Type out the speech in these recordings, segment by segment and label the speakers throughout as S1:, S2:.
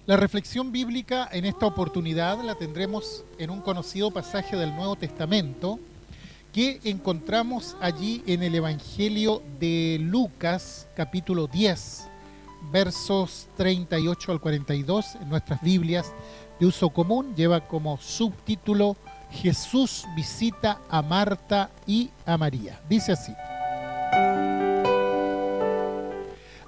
S1: La reflexión bíblica en esta oportunidad la tendremos en un conocido pasaje del Nuevo Testamento que encontramos allí en el Evangelio de Lucas, capítulo 10, versos 38 al 42, en nuestras Biblias de uso común, lleva como subtítulo Jesús visita a Marta y a María. Dice así: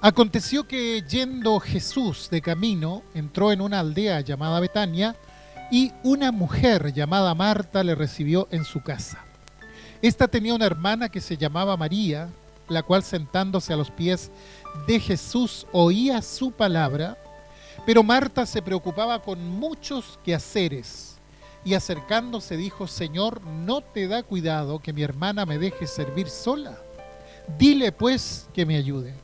S1: aconteció que yendo Jesús de camino, entró en una aldea llamada Betania, y una mujer llamada Marta le recibió en su casa. Esta tenía una hermana que se llamaba María, la cual sentándose a los pies de Jesús oía su palabra, pero Marta se preocupaba con muchos quehaceres, y acercándose dijo: Señor, ¿no te da cuidado que mi hermana me deje servir sola? Dile pues que me ayude.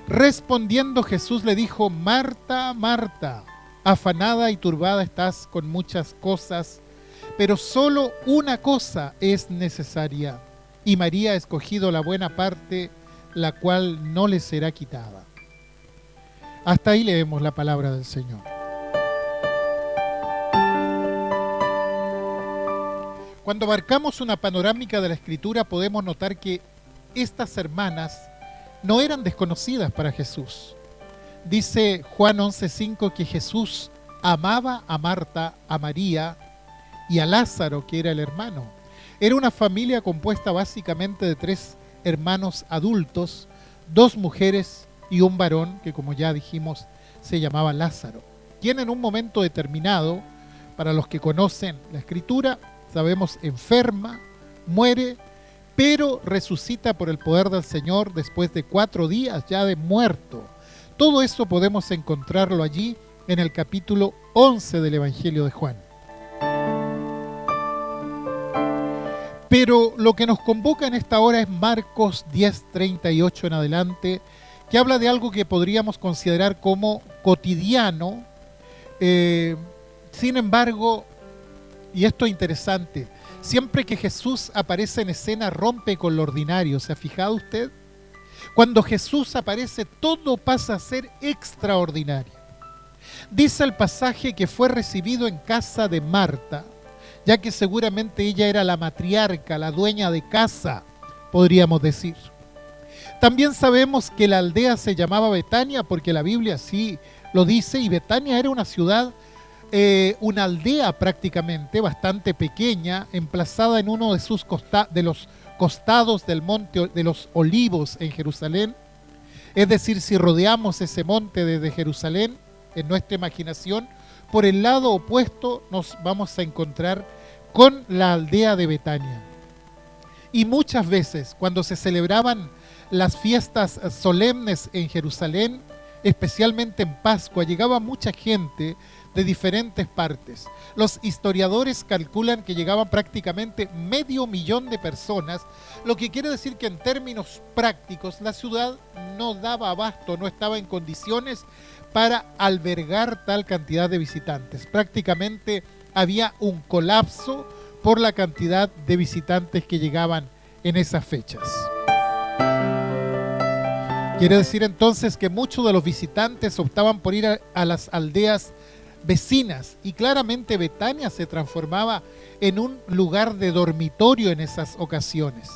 S1: Respondiendo Jesús le dijo: Marta, Marta, afanada y turbada estás con muchas cosas, pero solo una cosa es necesaria, y María ha escogido la buena parte, la cual no le será quitada. Hasta ahí leemos la palabra del Señor. Cuando abarcamos una panorámica de la Escritura, podemos notar que estas hermanas no eran desconocidas para Jesús. Dice Juan 11:5 que Jesús amaba a Marta, a María y a Lázaro, que era el hermano. Era una familia compuesta básicamente de 3 hermanos adultos, 2 mujeres y un varón, que como ya dijimos se llamaba Lázaro, quien en un momento determinado, para los que conocen la Escritura, sabemos, enferma, muere, pero resucita por el poder del Señor después de 4 días ya de muerto. Todo eso podemos encontrarlo allí en el capítulo 11 del Evangelio de Juan. Pero lo que nos convoca en esta hora es Marcos 10:38 en adelante, que habla de algo que podríamos considerar como cotidiano. Sin embargo, y esto es interesante, siempre que Jesús aparece en escena rompe con lo ordinario. ¿Se ha fijado usted? Cuando Jesús aparece, todo pasa a ser extraordinario. Dice el pasaje que fue recibido en casa de Marta, ya que seguramente ella era la matriarca, la dueña de casa, podríamos decir. También sabemos que la aldea se llamaba Betania, porque la Biblia así lo dice, y Betania era una ciudad, una aldea prácticamente, bastante pequeña, emplazada en uno de los costados del monte de los Olivos en Jerusalén. Es decir, si rodeamos ese monte desde Jerusalén, en nuestra imaginación, por el lado opuesto nos vamos a encontrar con la aldea de Betania. Y muchas veces, cuando se celebraban las fiestas solemnes en Jerusalén, especialmente en Pascua, llegaba mucha gente de diferentes partes. Los historiadores calculan que llegaban prácticamente 500.000 de personas, lo que quiere decir que en términos prácticos la ciudad no daba abasto, no estaba en condiciones para albergar tal cantidad de visitantes. Prácticamente había un colapso por la cantidad de visitantes que llegaban en esas fechas. Quiere decir entonces que muchos de los visitantes optaban por ir a las aldeas vecinas, y claramente Betania se transformaba en un lugar de dormitorio en esas ocasiones.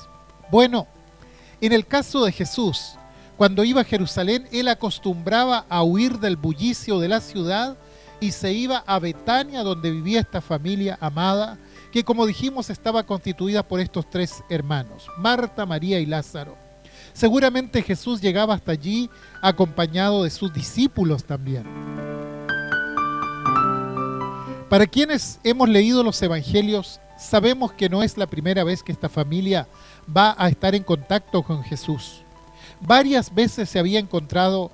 S1: Bueno, en el caso de Jesús, cuando iba a Jerusalén, él acostumbraba a huir del bullicio de la ciudad y se iba a Betania, donde vivía esta familia amada, que como dijimos estaba constituida por estos 3 hermanos, Marta, María y Lázaro. Seguramente Jesús llegaba hasta allí acompañado de sus discípulos también. Para quienes hemos leído los evangelios, sabemos que no es la primera vez que esta familia va a estar en contacto con Jesús. Varias veces se había encontrado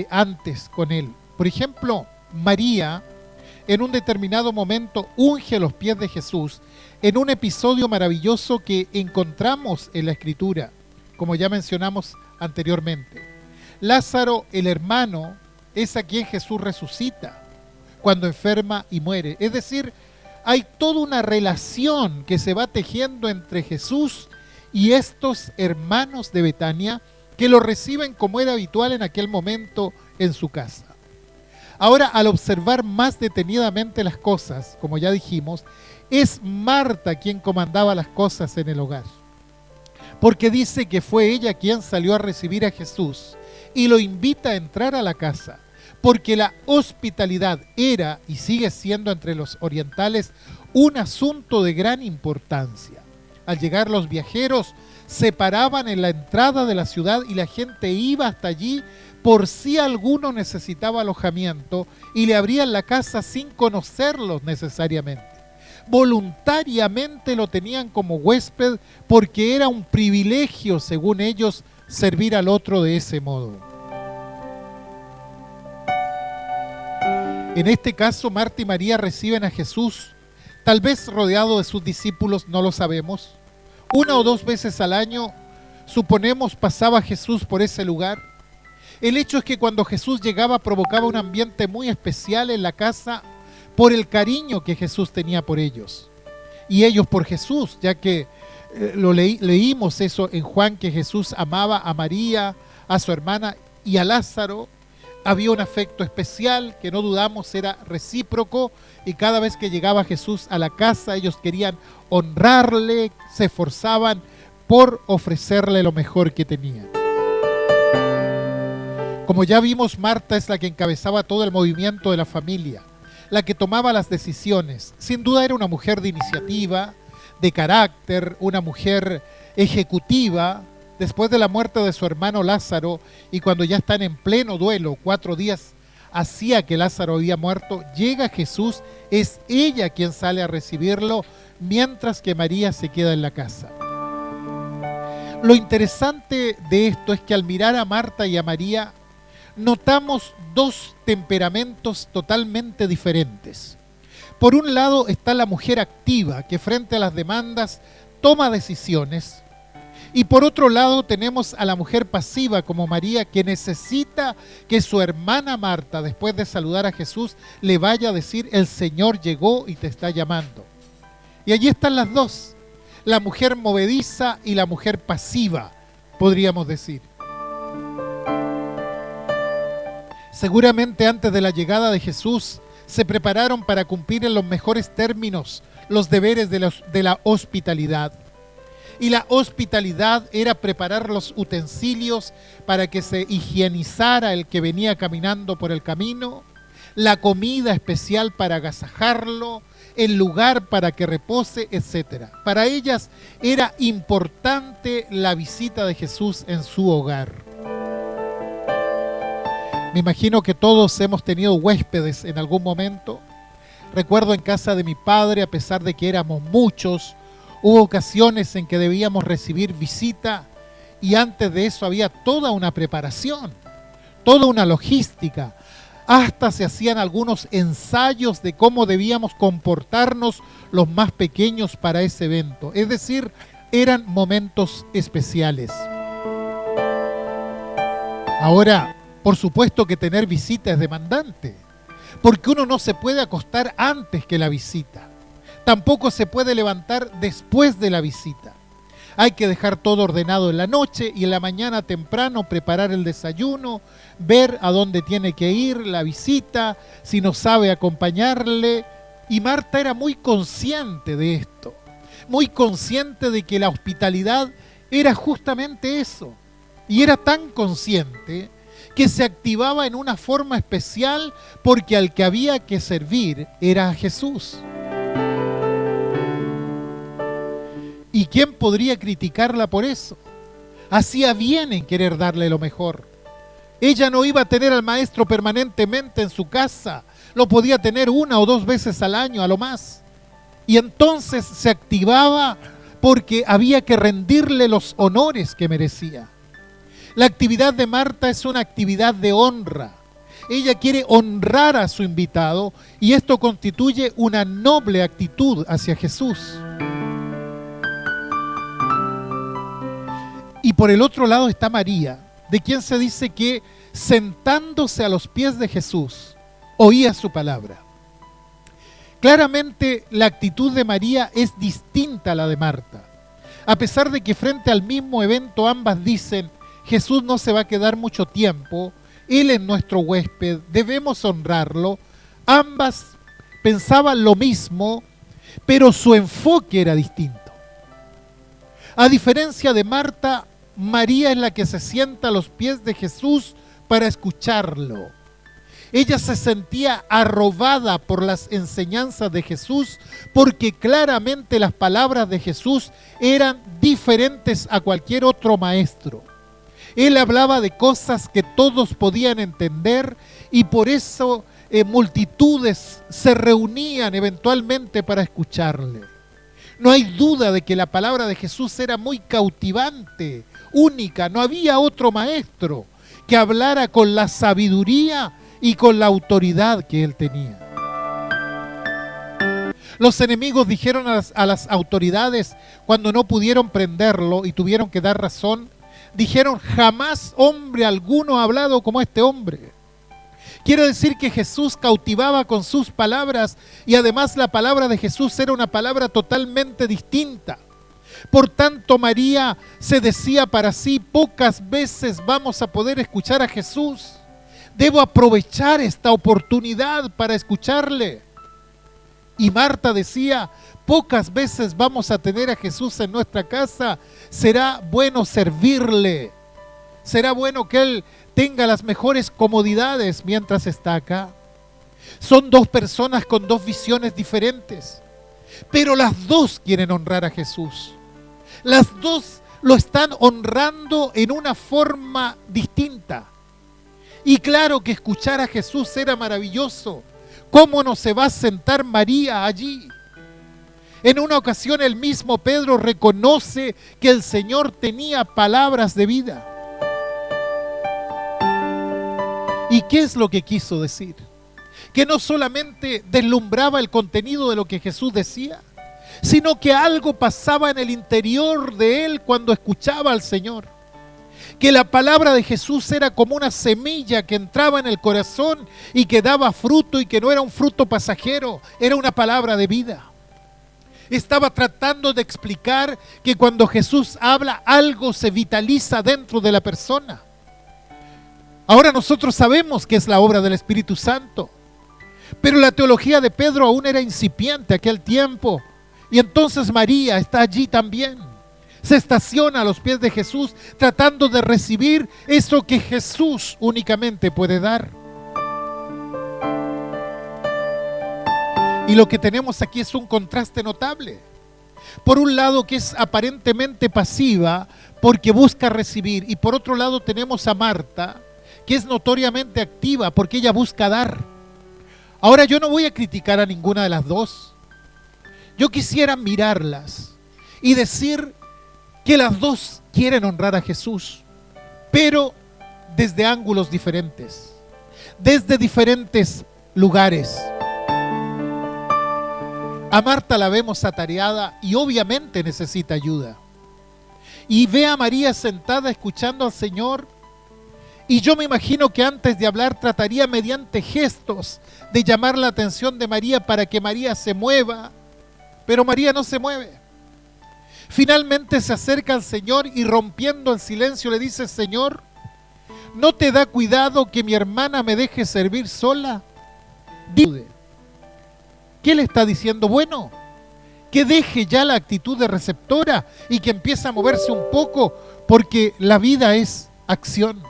S1: antes con él. Por ejemplo, María, en un determinado momento, unge los pies de Jesús en un episodio maravilloso que encontramos en la Escritura, como ya mencionamos anteriormente. Lázaro, el hermano, es a quien Jesús resucita cuando enferma y muere. Es decir, hay toda una relación que se va tejiendo entre Jesús y estos hermanos de Betania, que lo reciben como era habitual en aquel momento en su casa. Ahora, al observar más detenidamente las cosas, como ya dijimos, es Marta quien comandaba las cosas en el hogar. Porque dice que fue ella quien salió a recibir a Jesús y lo invita a entrar a la casa. Porque la hospitalidad era y sigue siendo entre los orientales un asunto de gran importancia. Al llegar los viajeros, se paraban en la entrada de la ciudad y la gente iba hasta allí por si alguno necesitaba alojamiento y le abrían la casa sin conocerlos necesariamente. Voluntariamente lo tenían como huésped porque era un privilegio, según ellos, servir al otro de ese modo. En este caso, Marta y María reciben a Jesús, tal vez rodeado de sus discípulos, no lo sabemos. 1 o 2 veces al año, suponemos, pasaba Jesús por ese lugar. El hecho es que cuando Jesús llegaba provocaba un ambiente muy especial en la casa por el cariño que Jesús tenía por ellos. Y ellos por Jesús, ya que leímos eso en Juan, que Jesús amaba a María, a su hermana y a Lázaro. Había un afecto especial que no dudamos era recíproco, y cada vez que llegaba Jesús a la casa ellos querían honrarle, se esforzaban por ofrecerle lo mejor que tenían. Como ya vimos, Marta es la que encabezaba todo el movimiento de la familia, la que tomaba las decisiones. Sin duda era una mujer de iniciativa, de carácter, una mujer ejecutiva. Después de la muerte de su hermano Lázaro y cuando ya están en pleno duelo, 4 días hacía que Lázaro había muerto, llega Jesús, es ella quien sale a recibirlo, mientras que María se queda en la casa. Lo interesante de esto es que al mirar a Marta y a María, notamos 2 temperamentos totalmente diferentes. Por un lado está la mujer activa, que frente a las demandas toma decisiones. Y por otro lado tenemos a la mujer pasiva como María, que necesita que su hermana Marta, después de saludar a Jesús, le vaya a decir: el Señor llegó y te está llamando. Y allí están las dos, la mujer movediza y la mujer pasiva, podríamos decir. Seguramente antes de la llegada de Jesús se prepararon para cumplir en los mejores términos los deberes de la hospitalidad. Y la hospitalidad era preparar los utensilios para que se higienizara el que venía caminando por el camino, la comida especial para agasajarlo, el lugar para que repose, etc. Para ellas era importante la visita de Jesús en su hogar. Me imagino que todos hemos tenido huéspedes en algún momento. Recuerdo en casa de mi padre, a pesar de que éramos muchos, hubo ocasiones en que debíamos recibir visita y antes de eso había toda una preparación, toda una logística. Hasta se hacían algunos ensayos de cómo debíamos comportarnos los más pequeños para ese evento. Es decir, eran momentos especiales. Ahora, por supuesto que tener visita es demandante, porque uno no se puede acostar antes que la visita. Tampoco se puede levantar después de la visita. Hay que dejar todo ordenado en la noche y en la mañana temprano preparar el desayuno, ver a dónde tiene que ir la visita, si no sabe acompañarle. Y Marta era muy consciente de esto, muy consciente de que la hospitalidad era justamente eso. Y era tan consciente que se activaba en una forma especial porque al que había que servir era a Jesús. ¿Y quién podría criticarla por eso? Hacía bien en querer darle lo mejor. Ella no iba a tener al maestro permanentemente en su casa, lo podía tener 1 o 2 veces al año a lo más. Y entonces se activaba porque había que rendirle los honores que merecía. La actividad de Marta es una actividad de honra. Ella quiere honrar a su invitado y esto constituye una noble actitud hacia Jesús. Y por el otro lado está María, de quien se dice que sentándose a los pies de Jesús, oía su palabra. Claramente la actitud de María es distinta a la de Marta. A pesar de que frente al mismo evento ambas dicen: Jesús no se va a quedar mucho tiempo, Él es nuestro huésped, debemos honrarlo. Ambas pensaban lo mismo, pero su enfoque era distinto. A diferencia de Marta, María es la que se sienta a los pies de Jesús para escucharlo. Ella se sentía arrobada por las enseñanzas de Jesús, porque claramente las palabras de Jesús eran diferentes a cualquier otro maestro. Él hablaba de cosas que todos podían entender, y por eso multitudes se reunían eventualmente para escucharle. No hay duda de que la palabra de Jesús era muy cautivante, única. No había otro maestro que hablara con la sabiduría y con la autoridad que él tenía. Los enemigos dijeron a las autoridades, cuando no pudieron prenderlo y tuvieron que dar razón, dijeron: jamás hombre alguno ha hablado como este hombre. Quiere decir que Jesús cautivaba con sus palabras, y además la palabra de Jesús era una palabra totalmente distinta. Por tanto, María se decía para sí: pocas veces vamos a poder escuchar a Jesús. Debo aprovechar esta oportunidad para escucharle. Y Marta decía: pocas veces vamos a tener a Jesús en nuestra casa. Será bueno servirle. Será bueno que Él tenga las mejores comodidades mientras está acá. Son dos personas con dos visiones diferentes, pero las dos quieren honrar a Jesús. Las dos lo están honrando en una forma distinta. Y claro que escuchar a Jesús era maravilloso. ¿Cómo no se va a sentar María allí? En una ocasión el mismo Pedro reconoce que el Señor tenía palabras de vida. ¿Y qué es lo que quiso decir? Que no solamente deslumbraba el contenido de lo que Jesús decía, sino que algo pasaba en el interior de él cuando escuchaba al Señor. Que la palabra de Jesús era como una semilla que entraba en el corazón y que daba fruto, y que no era un fruto pasajero, era una palabra de vida. Estaba tratando de explicar que cuando Jesús habla, algo se vitaliza dentro de la persona. Ahora nosotros sabemos que es la obra del Espíritu Santo, pero la teología de Pedro aún era incipiente aquel tiempo, y entonces María está allí también. Se estaciona a los pies de Jesús tratando de recibir eso que Jesús únicamente puede dar. Y lo que tenemos aquí es un contraste notable. Por un lado, que es aparentemente pasiva porque busca recibir, y por otro lado tenemos a Marta, que es notoriamente activa porque ella busca dar. Ahora, yo no voy a criticar a ninguna de las dos. Yo quisiera mirarlas y decir que las dos quieren honrar a Jesús, pero desde ángulos diferentes, desde diferentes lugares. A Marta la vemos atareada y obviamente necesita ayuda. Y ve a María sentada escuchando al Señor, y yo me imagino que antes de hablar trataría mediante gestos de llamar la atención de María para que María se mueva, pero María no se mueve. Finalmente se acerca al Señor y, rompiendo el silencio, le dice: Señor, ¿no te da cuidado que mi hermana me deje servir sola? Dime. ¿Qué le está diciendo? Bueno, que deje ya la actitud de receptora y que empiece a moverse un poco, porque la vida es acción.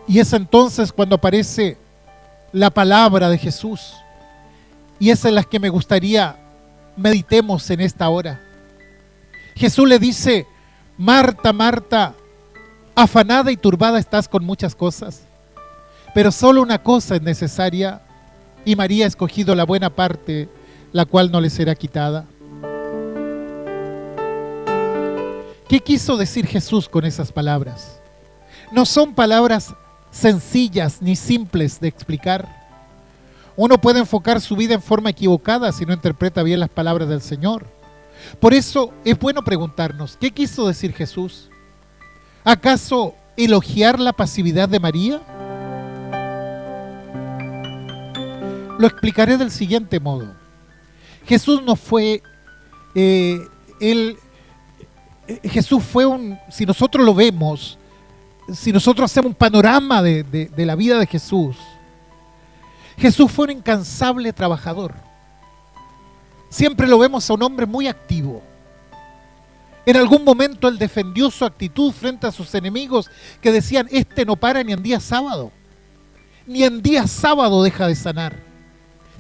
S1: Y es entonces cuando aparece la palabra de Jesús, y es en las que me gustaría meditemos en esta hora. Jesús le dice: Marta, Marta, afanada y turbada estás con muchas cosas, pero solo una cosa es necesaria, y María ha escogido la buena parte, la cual no le será quitada. ¿Qué quiso decir Jesús con esas palabras? No son palabras sencillas ni simples de explicar. Uno puede enfocar su vida en forma equivocada si no interpreta bien las palabras del Señor. Por eso es bueno preguntarnos: ¿qué quiso decir Jesús? ¿Acaso elogiar la pasividad de María? Lo explicaré del siguiente modo. Jesús no fue, él Jesús fue si nosotros lo vemos, si nosotros hacemos un panorama de la vida de Jesús, Jesús fue un incansable trabajador. Siempre lo vemos a un hombre muy activo. En algún momento él defendió su actitud frente a sus enemigos que decían, este no para ni en día sábado. Ni en día sábado deja de sanar.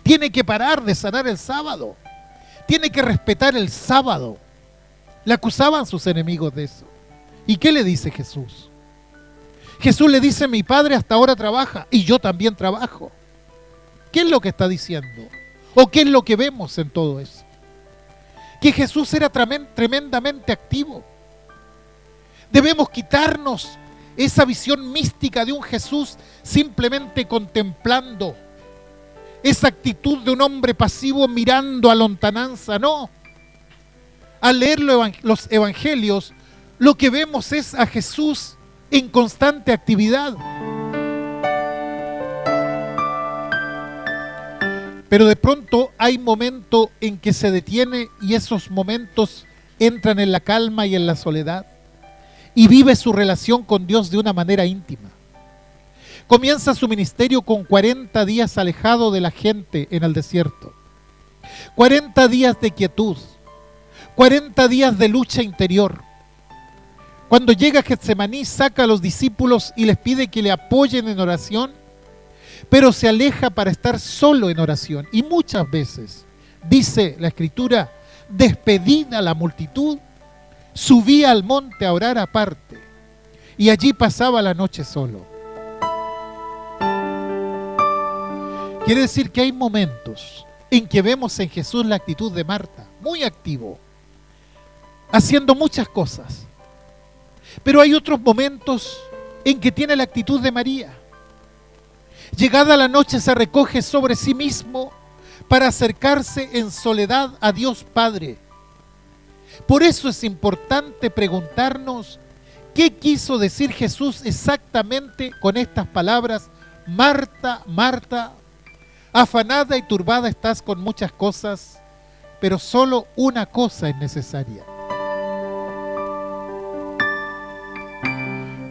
S1: Tiene que parar de sanar el sábado. Tiene que respetar el sábado. Le acusaban sus enemigos de eso. ¿Y qué le dice Jesús? Jesús le dice, mi Padre hasta ahora trabaja y yo también trabajo. ¿Qué es lo que está diciendo? ¿O qué es lo que vemos en todo eso? Que Jesús era tremendamente activo. Debemos quitarnos esa visión mística de un Jesús simplemente contemplando, esa actitud de un hombre pasivo mirando a lontananza. No. Al leer los evangelios, lo que vemos es a Jesús en constante actividad. Pero de pronto hay momentos en que se detiene y esos momentos entran en la calma y en la soledad y vive su relación con Dios de una manera íntima. Comienza su ministerio con 40 días alejado de la gente en el desierto, 40 días de quietud, 40 días de lucha interior. Cuando llega a Getsemaní, saca a los discípulos y les pide que le apoyen en oración, pero se aleja para estar solo en oración. Y muchas veces, dice la Escritura, despedida la multitud, subía al monte a orar aparte y allí pasaba la noche solo. Quiere decir que hay momentos en que vemos en Jesús la actitud de Marta, muy activo, haciendo muchas cosas. Pero hay otros momentos en que tiene la actitud de María. Llegada la noche se recoge sobre sí mismo para acercarse en soledad a Dios Padre. Por eso es importante preguntarnos qué quiso decir Jesús exactamente con estas palabras: Marta, Marta, afanada y turbada estás con muchas cosas, pero solo una cosa es necesaria.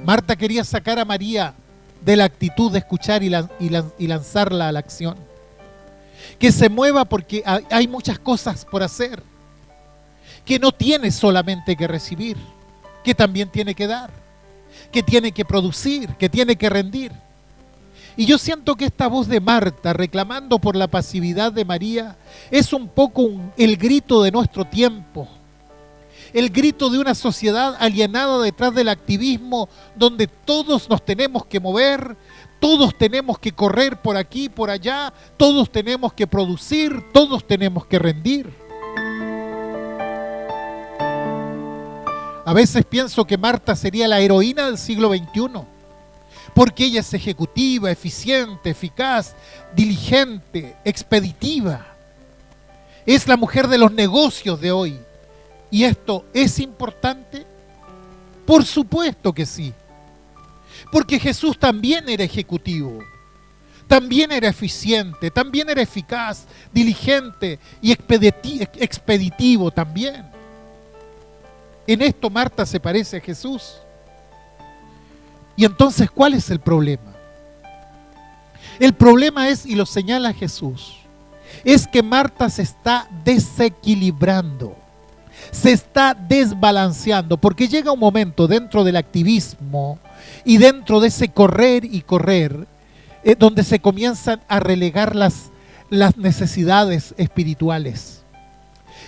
S1: Marta quería sacar a María de la actitud de escuchar y lanzarla a la acción. Que se mueva porque hay muchas cosas por hacer. Que no tiene solamente que recibir, que también tiene que dar, que tiene que producir, que tiene que rendir. Y yo siento que esta voz de Marta reclamando por la pasividad de María es un poco el grito de nuestro tiempo. El grito de una sociedad alienada detrás del activismo, donde todos nos tenemos que mover, todos tenemos que correr por aquí, por allá, todos tenemos que producir, todos tenemos que rendir. A veces pienso que Marta sería la heroína del siglo XXI, porque ella es ejecutiva, eficiente, eficaz, diligente, expeditiva. Es la mujer de los negocios de hoy. ¿Y esto es importante? Por supuesto que sí. Porque Jesús también era ejecutivo, también era eficiente, también era eficaz, diligente y expeditivo también. En esto Marta se parece a Jesús. Y entonces, ¿cuál es el problema? El problema es, y lo señala Jesús, es que Marta se está desequilibrando. Se está desbalanceando, porque llega un momento dentro del activismo y dentro de ese correr y correr, donde se comienzan a relegar las necesidades espirituales.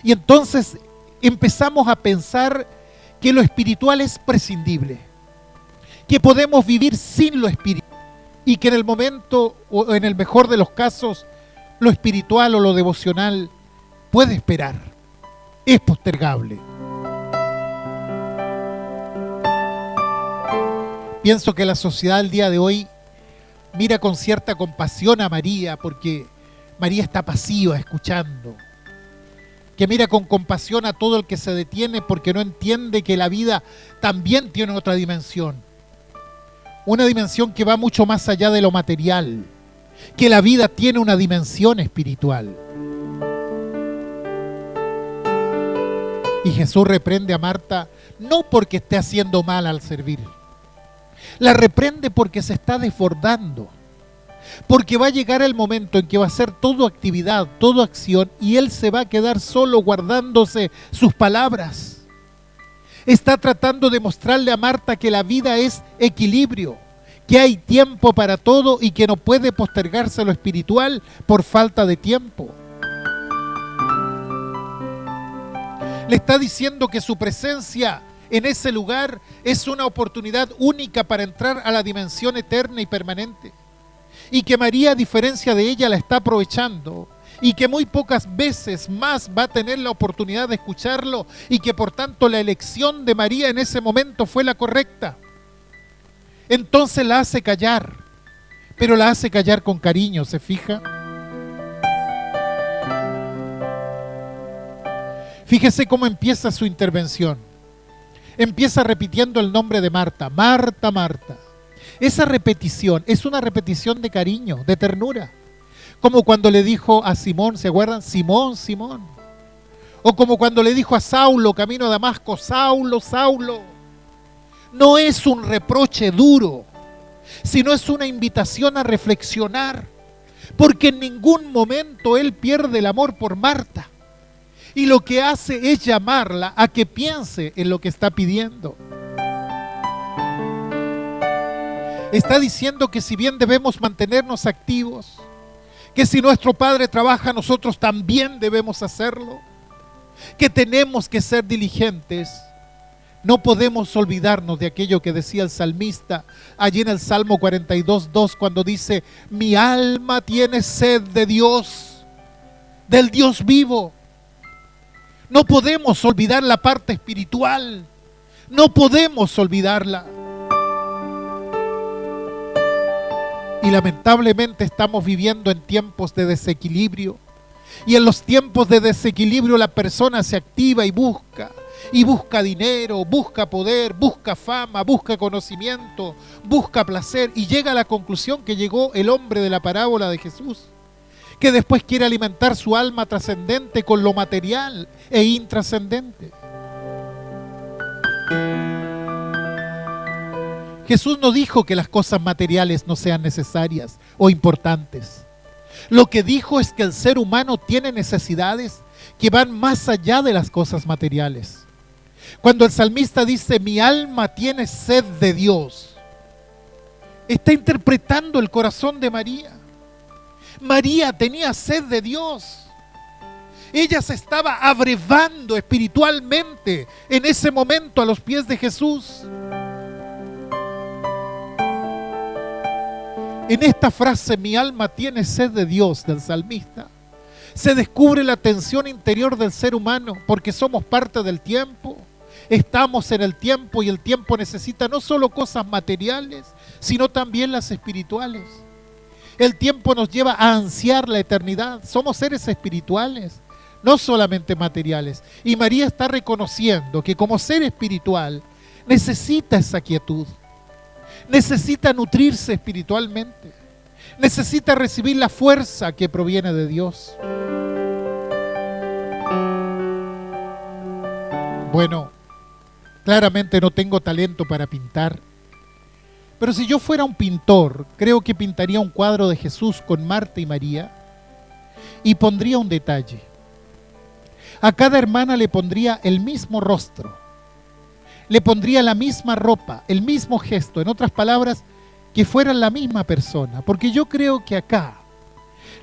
S1: Y entonces empezamos a pensar que lo espiritual es prescindible, que podemos vivir sin lo espiritual y que en el momento, o en el mejor de los casos, lo espiritual o lo devocional puede esperar. Es postergable. Pienso que la sociedad del día de hoy mira con cierta compasión a María porque María está pasiva, escuchando. Que mira con compasión a todo el que se detiene porque no entiende que la vida también tiene otra dimensión. Una dimensión que va mucho más allá de lo material. Que la vida tiene una dimensión espiritual. Y Jesús reprende a Marta no porque esté haciendo mal al servir. La reprende porque se está desbordando. Porque va a llegar el momento en que va a ser toda actividad, toda acción, y él se va a quedar solo guardándose sus palabras. Está tratando de mostrarle a Marta que la vida es equilibrio, que hay tiempo para todo y que no puede postergarse lo espiritual por falta de tiempo. Le está diciendo que su presencia en ese lugar es una oportunidad única para entrar a la dimensión eterna y permanente. Y que María, a diferencia de ella, la está aprovechando. Y que muy pocas veces más va a tener la oportunidad de escucharlo. Y que por tanto la elección de María en ese momento fue la correcta. Entonces la hace callar. Pero la hace callar con cariño, ¿se fija? Fíjese cómo empieza su intervención. Empieza repitiendo el nombre de Marta. Marta, Marta. Esa repetición es una repetición de cariño, de ternura. Como cuando le dijo a Simón, ¿se acuerdan? Simón, Simón. O como cuando le dijo a Saulo, camino a Damasco, Saulo, Saulo. No es un reproche duro, sino es una invitación a reflexionar. Porque en ningún momento él pierde el amor por Marta. Y lo que hace es llamarla a que piense en lo que está pidiendo. Está diciendo que si bien debemos mantenernos activos, que si nuestro Padre trabaja, nosotros también debemos hacerlo, que tenemos que ser diligentes. No podemos olvidarnos de aquello que decía el salmista allí en el Salmo 42:2, cuando dice: mi alma tiene sed de Dios, del Dios vivo. No podemos olvidar la parte espiritual, no podemos olvidarla. Y lamentablemente estamos viviendo en tiempos de desequilibrio. Y en los tiempos de desequilibrio la persona se activa y busca dinero, busca poder, busca fama, busca conocimiento, busca placer, y llega a la conclusión que llegó el hombre de la parábola de Jesús, que después quiere alimentar su alma trascendente con lo material e intrascendente. Jesús no dijo que las cosas materiales no sean necesarias o importantes. Lo que dijo es que el ser humano tiene necesidades que van más allá de las cosas materiales. Cuando el salmista dice: mi alma tiene sed de Dios, está interpretando el corazón de María. María tenía sed de Dios. Ella se estaba abrevando espiritualmente en ese momento a los pies de Jesús. En esta frase, mi alma tiene sed de Dios, del salmista, se descubre la tensión interior del ser humano, porque somos parte del tiempo, estamos en el tiempo, y el tiempo necesita no solo cosas materiales, sino también las espirituales. El tiempo nos lleva a ansiar la eternidad. Somos seres espirituales, no solamente materiales. Y María está reconociendo que como ser espiritual necesita esa quietud. Necesita nutrirse espiritualmente. Necesita recibir la fuerza que proviene de Dios. Bueno, claramente no tengo talento para pintar, pero si yo fuera un pintor, creo que pintaría un cuadro de Jesús con Marta y María y pondría un detalle. A cada hermana le pondría el mismo rostro. Le pondría la misma ropa, el mismo gesto, en otras palabras, que fueran la misma persona. Porque yo creo que acá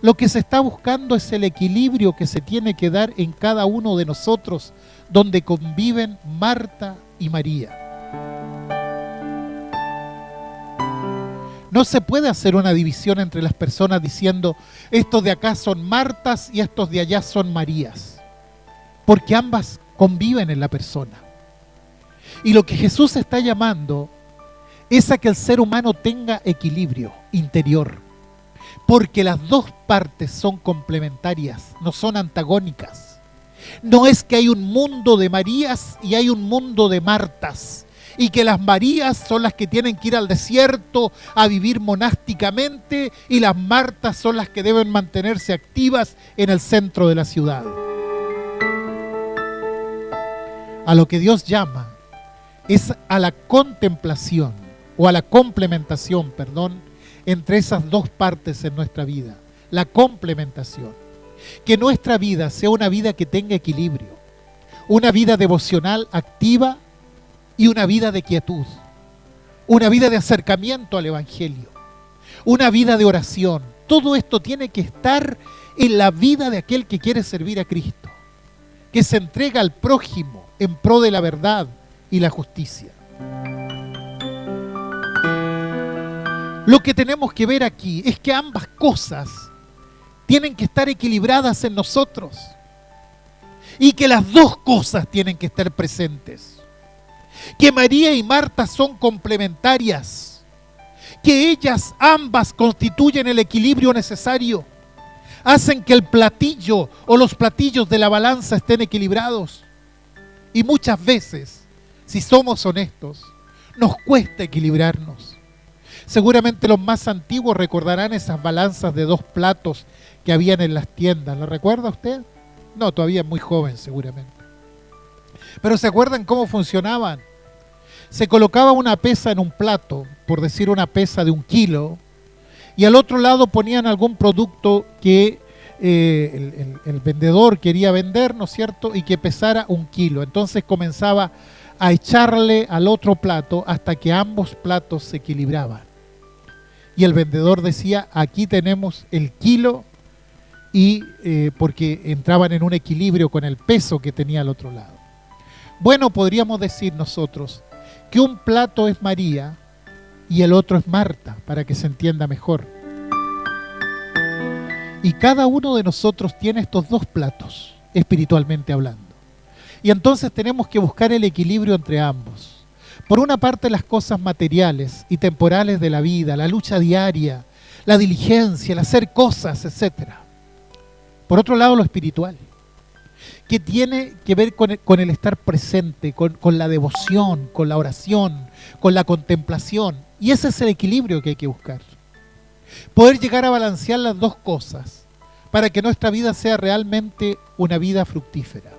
S1: lo que se está buscando es el equilibrio que se tiene que dar en cada uno de nosotros, donde conviven Marta y María. No se puede hacer una división entre las personas diciendo: estos de acá son Martas y estos de allá son Marías. Porque ambas conviven en la persona. Y lo que Jesús está llamando es a que el ser humano tenga equilibrio interior. Porque las dos partes son complementarias, no son antagónicas. No es que hay un mundo de Marías y hay un mundo de Martas, y que las Marías son las que tienen que ir al desierto a vivir monásticamente, y las Martas son las que deben mantenerse activas en el centro de la ciudad. A lo que Dios llama es a la contemplación, o a la complementación, perdón, entre esas dos partes en nuestra vida. La complementación. Que nuestra vida sea una vida que tenga equilibrio. Una vida devocional activa y una vida de quietud. Una vida de acercamiento al Evangelio. Una vida de oración. Todo esto tiene que estar en la vida de aquel que quiere servir a Cristo, que se entrega al prójimo en pro de la verdad y la justicia. Lo que tenemos que ver aquí es que ambas cosas tienen que estar equilibradas en nosotros y que las dos cosas tienen que estar presentes. Que María y Marta son complementarias, que ellas ambas constituyen el equilibrio necesario, hacen que el platillo o los platillos de la balanza estén equilibrados. Y muchas veces, si somos honestos, nos cuesta equilibrarnos. Seguramente los más antiguos recordarán esas balanzas de 2 platos que habían en las tiendas. ¿Lo recuerda usted? No, todavía es muy joven seguramente. Pero ¿se acuerdan cómo funcionaban? Se colocaba una pesa en un plato, por decir una pesa de 1 kilo, y al otro lado ponían algún producto que el vendedor quería vender, ¿no es cierto?, y que pesara 1 kilo. Entonces comenzaba a echarle al otro plato hasta que ambos platos se equilibraban. Y el vendedor decía, aquí tenemos el kilo, y porque entraban en un equilibrio con el peso que tenía al otro lado. Bueno, podríamos decir nosotros que un plato es María y el otro es Marta, para que se entienda mejor. Y cada uno de nosotros tiene estos 2 platos, espiritualmente hablando. Y entonces tenemos que buscar el equilibrio entre ambos. Por una parte, las cosas materiales y temporales de la vida, la lucha diaria, la diligencia, el hacer cosas, etc. Por otro lado, lo espiritual, que tiene que ver con el estar presente, con la devoción, con la oración, con la contemplación. Y ese es el equilibrio que hay que buscar. Poder llegar a balancear las 2 cosas para que nuestra vida sea realmente una vida fructífera.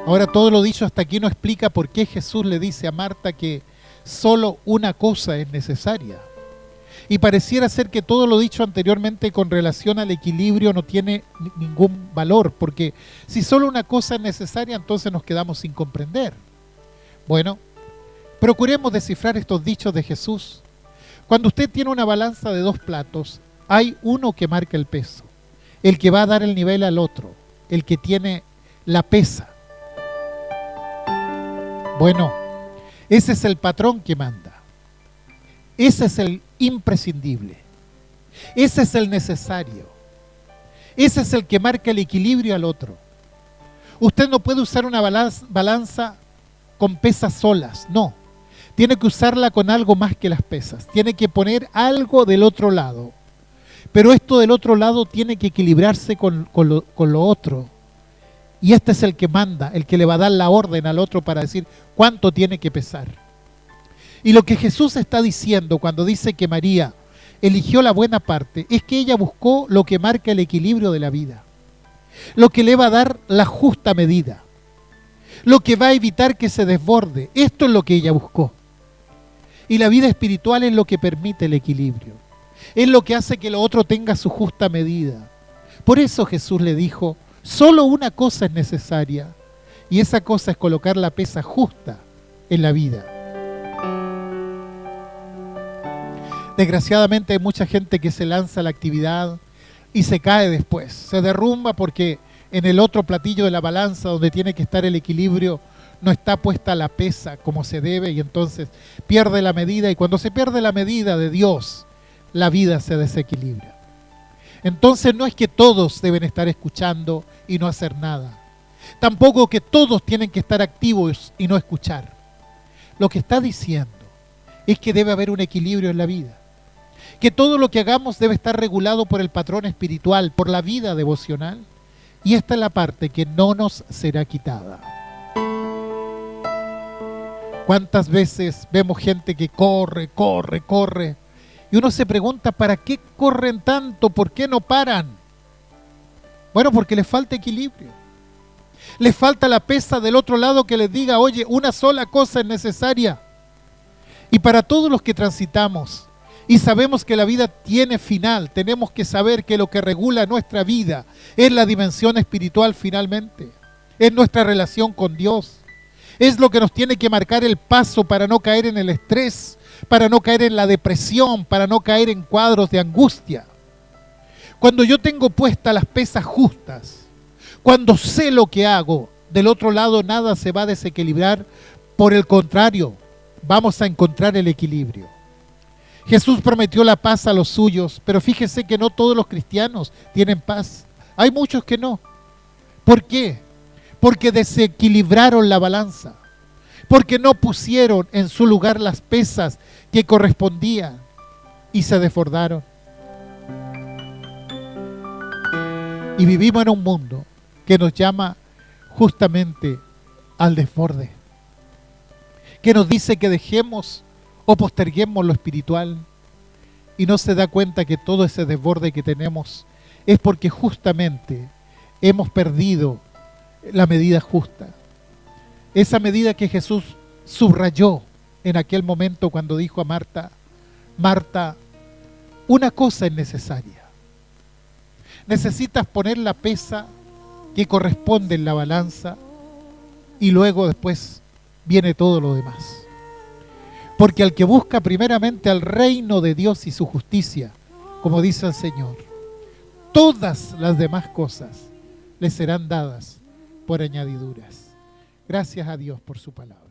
S1: Ahora, todo lo dicho hasta aquí no explica por qué Jesús le dice a Marta que solo una cosa es necesaria. Y pareciera ser que todo lo dicho anteriormente con relación al equilibrio no tiene ningún valor, porque si solo una cosa es necesaria, entonces nos quedamos sin comprender. Bueno, procuremos descifrar estos dichos de Jesús. Cuando usted tiene una balanza de 2 platos, hay uno que marca el peso, el que va a dar el nivel al otro, el que tiene la pesa. Bueno, ese es el patrón que manda. Ese es el imprescindible. Ese es el necesario. Ese es el que marca el equilibrio al otro. Usted no puede usar una balanza con pesas solas, no. Tiene que usarla con algo más que las pesas. Tiene que poner algo del otro lado. Pero esto del otro lado tiene que equilibrarse con lo otro. Y este es el que manda, el que le va a dar la orden al otro para decir cuánto tiene que pesar. Y lo que Jesús está diciendo cuando dice que María eligió la buena parte, es que ella buscó lo que marca el equilibrio de la vida. Lo que le va a dar la justa medida. Lo que va a evitar que se desborde. Esto es lo que ella buscó. Y la vida espiritual es lo que permite el equilibrio. Es lo que hace que lo otro tenga su justa medida. Por eso Jesús le dijo, solo una cosa es necesaria, y esa cosa es colocar la pesa justa en la vida. Desgraciadamente hay mucha gente que se lanza a la actividad y se cae después, se derrumba porque en el otro platillo de la balanza donde tiene que estar el equilibrio no está puesta la pesa como se debe, y entonces pierde la medida, y cuando se pierde la medida de Dios, la vida se desequilibra. Entonces no es que todos deben estar escuchando y no hacer nada. Tampoco que todos tienen que estar activos y no escuchar. Lo que está diciendo es que debe haber un equilibrio en la vida. Que todo lo que hagamos debe estar regulado por el patrón espiritual, por la vida devocional. Y esta es la parte que no nos será quitada. ¿Cuántas veces vemos gente que corre? Y uno se pregunta, ¿para qué corren tanto? ¿Por qué no paran? Bueno, porque les falta equilibrio. Le falta la pesa del otro lado que les diga, oye, una sola cosa es necesaria. Y para todos los que transitamos y sabemos que la vida tiene final, tenemos que saber que lo que regula nuestra vida es la dimensión espiritual finalmente. Es nuestra relación con Dios. Es lo que nos tiene que marcar el paso para no caer en el estrés, para no caer en la depresión, para no caer en cuadros de angustia. Cuando yo tengo puestas las pesas justas, cuando sé lo que hago, del otro lado nada se va a desequilibrar. Por el contrario, vamos a encontrar el equilibrio. Jesús prometió la paz a los suyos, pero fíjese que no todos los cristianos tienen paz. Hay muchos que no. ¿Por qué? Porque desequilibraron la balanza, porque no pusieron en su lugar las pesas que correspondían y se desbordaron. Y vivimos en un mundo que nos llama justamente al desborde, que nos dice que dejemos o posterguemos lo espiritual, y no se da cuenta que todo ese desborde que tenemos es porque justamente hemos perdido la medida justa. Esa medida que Jesús subrayó en aquel momento cuando dijo a Marta, Marta, una cosa es necesaria. Necesitas poner la pesa que corresponde en la balanza y luego después viene todo lo demás. Porque al que busca primeramente al reino de Dios y su justicia, como dice el Señor, todas las demás cosas le serán dadas por añadiduras. Gracias a Dios por su palabra.